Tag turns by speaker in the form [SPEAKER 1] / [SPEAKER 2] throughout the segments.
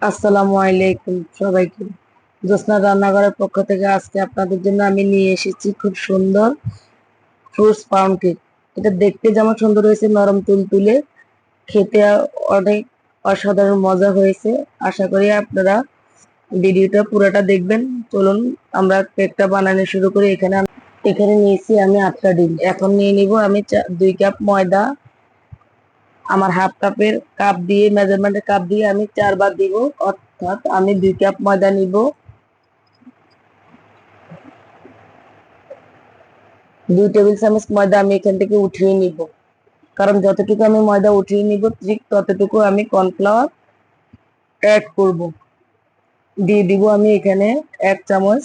[SPEAKER 1] আসসালামু আলাইকুম সবাইকে। জ্যোৎস্না রান্নাঘরের পক্ষ থেকে আজকে আপনাদের জন্য আমি নিয়ে এসেছি খুব সুন্দর ফ্রুটস পাউন্ড কেক। এটা দেখতে যেমন সুন্দর হয়েছে, নরম তুলতুলে, খেতে অনেক অসাধারণ মজা হয়েছে। আশা করি আপনারা ভিডিওটা পুরোটা দেখবেন। চলুন আমরা কেকটা বানানো শুরু করি। এখানে নিয়েছি আমি 8টা ডিম। এখন নিয়ে নিব আমি 2 কাপ ময়দা। আমার হাফ কাপের কাপ দিয়ে, মেজারমেন্টের কাপ দিয়ে আমি 4 বার দিব, অর্থাৎ আমি 2 কাপ ময়দা নিব। 2 টেবিল চামচ ময়দা আমি এখান থেকে উঠিয়ে নিব, কারণ যতটুকু আমি ময়দা উঠিয়ে নিব ঠিক ততটুকু আমি কর্নফ্লাওয়ার অ্যাড করব। দিয়ে দিব আমি এখানে 1 চামচ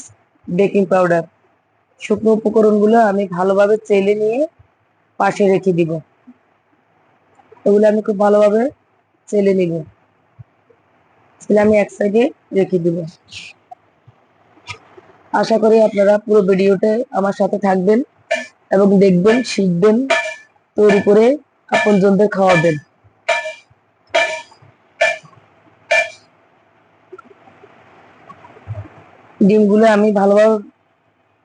[SPEAKER 1] বেকিং পাউডার। শুকনো উপকরণগুলো আমি ভালোভাবে চেলে নিয়ে পাশে রেখে দিব। এগুলো আমি খুব ভালোভাবে চেলে নিব, চেলে আমি এক সাইডে রেখে দিব। আশা করি আপনারা পুরো ভিডিওতে আমার সাথে থাকবেন এবং দেখবেন, শিখবেন, তৈরি করে আপনজনদের খাওয়াবেন। ডিমগুলো আমি ভালোভাবে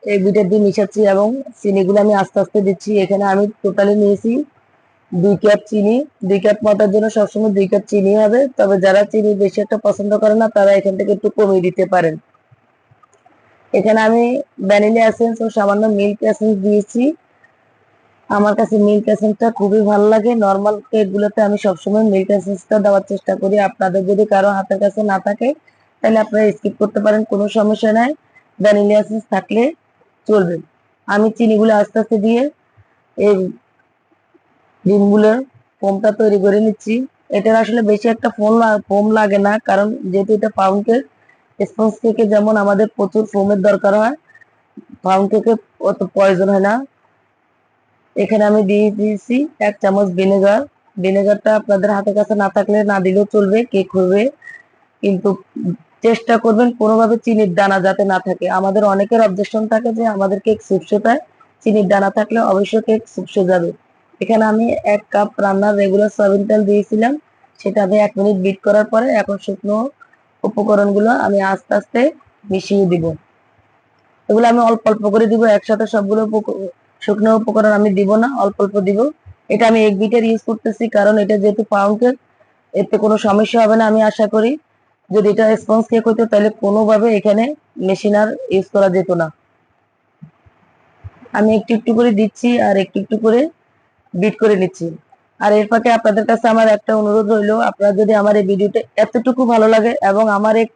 [SPEAKER 1] এই দুইটা দিয়ে মিশাচ্ছি এবং চিনিগুলো আমি আস্তে আস্তে দিচ্ছি। এখানে আমি টোটালি নিয়েছি 2 কাপ চিনি। 2 কাপ ময়দার জন্য সবসময় 2 কাপ চিনি হবে, তবে যারা চিনি বেশি একটা পছন্দ করে না তারা এখান থেকে একটু কমিয়ে দিতে পারেন। এখানে আমি ভ্যানিলা এসেন্স ও সামান্য মিল্ক এসেন্স দিয়েছি। আমার কাছে মিল্ক এসেন্সটা খুবই ভালো লাগে। নর্মাল কেক গুলোতে আমি সবসময় মিল্ক এসেন্সটা দেওয়ার চেষ্টা করি। আপনাদের যদি কারো হাতের কাছে না থাকে তাহলে আপনারা স্কিপ করতে পারেন, কোনো সমস্যা নাই। ভ্যানিলা এসেন্স থাকলে চলবে। আমি চিনিগুলো আস্তে আস্তে দিয়ে এই ডিমগুলোর ফোমটা তৈরি করে নিচ্ছি। এটার আসলে বেশি একটা ফোম লাগে না, কারণ যেহেতু এটা পাউন্ড কেক। স্পঞ্জ কেকে যেমন আমাদের প্রচুর ফোমের দরকার হয়, পাউন্ড কেকে অত প্রয়োজন হয় না। এখানে আমি দিয়ে দিয়েছি 1 চামচ ভিনেগার। ভিনেগারটা আপনাদের হাতের কাছে না থাকলে না দিলেও চলবে, কেক হবে। কিন্তু চেষ্টা করবেন কোনোভাবে চিনির দানা যাতে না থাকে। আমাদের অনেকের অবজেকশন থাকে যে আমাদের কেক সুপসে, চিনির দানা থাকলে অবশ্যই কেক সুপসে যাবে। এখানে আমি 1 কাপ রান্নার রেগুলার সয়াবিন তেল দিয়েছিলাম, সেটা আমি 1 মিনিট বিট করার পরে এখন শুকনো উপকরণগুলো আমি আস্তে আস্তে মিশিয়ে দিব। এগুলো আমি অল্প অল্প করে দিব, একসাথে সবগুলো শুকনো উপকরণ আমি দিব না, অল্প অল্প দিব। এটা আমি এগ বিটার ইউজ করতেছি, কারণ এটা যেহেতু পাউন্ড কেক এতে কোনো সমস্যা হবে না আমি আশা করি। যদি এটা স্পঞ্জ কেক হতো তাহলে কোনোভাবে এখানে মেশিনার ইউজ করা যেত না। আমি একটু একটু করে দিচ্ছি আর একটু একটু করে বিট করে নিচ্ছি। আর এর ফাঁকে আপনাদের কাছে আমার একটা অনুরোধ রইলো, আপনারা যদি আমার এই ভিডিওটা এতটুকু ভালো লাগে এবং আমার এই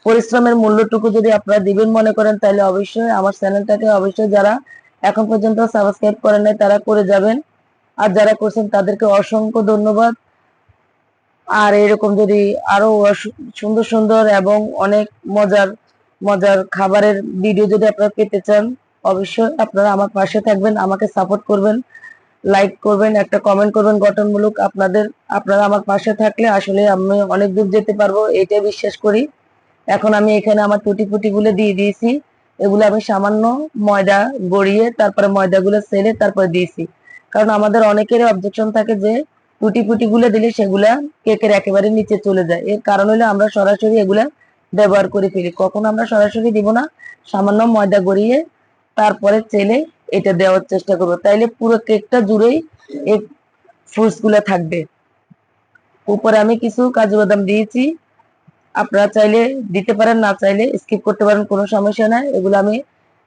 [SPEAKER 1] পরিশ্রমের মূল্যটুকু যদি আপনারা দিবেন মনে করেন, তাহলে অবশ্যই আমার চ্যানেলটাকে অবশ্যই যারা এখন পর্যন্ত সাবস্ক্রাইব করেন নাই তারা করে যাবেন। আর যারা করছেন তাদেরকে অসংখ্য ধন্যবাদ। আর এরকম যদি আরো সুন্দর সুন্দর এবং অনেক মজার মজার খাবারের ভিডিও যদি আপনারা পেতে চান, অবশ্যই আপনারা আমার পাশে থাকবেন, আমাকে সাপোর্ট করবেন, লাইক করবেন, একটা কমেন্ট করবেন গঠনমূলক। আপনারা আমার পাশে থাকলে আসলে আমি অনেক দূর যেতে পারবো, এটাই বিশ্বাস করি। এখন আমি এখানে আমার টুটি ফুটি গুলো দিয়ে দিয়েছি। এগুলো আমি সামান্য ময়দা গড়িয়ে তারপরে ময়দাগুলো ছেড়ে তারপরে দিয়েছি, কারণ আমাদের অনেকেরই অবজেকশন থাকে যে টুটি ফুটি গুলো দিলে সেগুলা কেকের একেবারে নিচে চলে যায়। এর কারণ হলো আমরা সরাসরি এগুলা ব্যবহার করে ফেলি, কখন আমরা সরাসরি দিব না, সামান্য ময়দা গড়িয়ে তারপরে চেলে এটা দেওয়ার চেষ্টা করবো, তাইলে পুরো কেকটা জুড়েই এই ফ্রুটস গুলা থাকবে। উপরে আমি কিছু কাজু বাদাম দিয়েছি, আপনারা চাইলে দিতে পারেন, না চাইলে স্কিপ করতে পারেন, কোনো সমস্যা নাই। এগুলো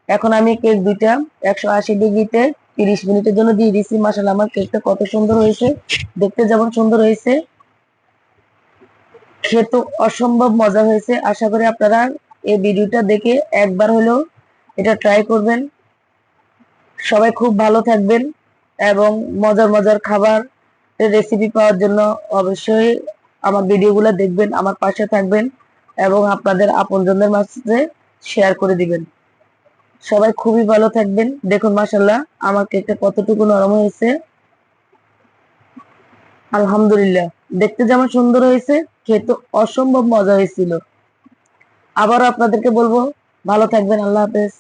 [SPEAKER 1] এখন আমি কেক দুইটা 180 ডিগ্রিতে 30 মিনিটের জন্য দিয়ে দিচ্ছি। মাশাআল্লাহ আমার কেকটা কত সুন্দর হয়েছে, দেখতে যেমন সুন্দর হয়েছে খেতে অসম্ভব মজা হয়েছে। আশা করি আপনারা এই ভিডিওটা দেখে একবার হলেও এটা ট্রাই করবেন। সবাই খুব ভালো থাকবেন এবং মজার মজার খাবার রেসিপি পাওয়ার জন্য অবশ্যই আমার ভিডিওগুলো দেখবেন, আমার পাশে থাকবেন এবং আপনাদের আপনজনদের মাঝে শেয়ার করে দিবেন। সবাই খুবই ভালো থাকবেন। দেখুন মাশাআল্লাহ আমার কেকটা কতটুকু নরম হয়েছে, আলহামদুলিল্লাহ। দেখতে যেমন সুন্দর হয়েছে, খেতে অসম্ভব মজা হয়েছিল। আবারও আপনাদেরকে বলবো, ভালো থাকবেন। আল্লাহ হাফেজ।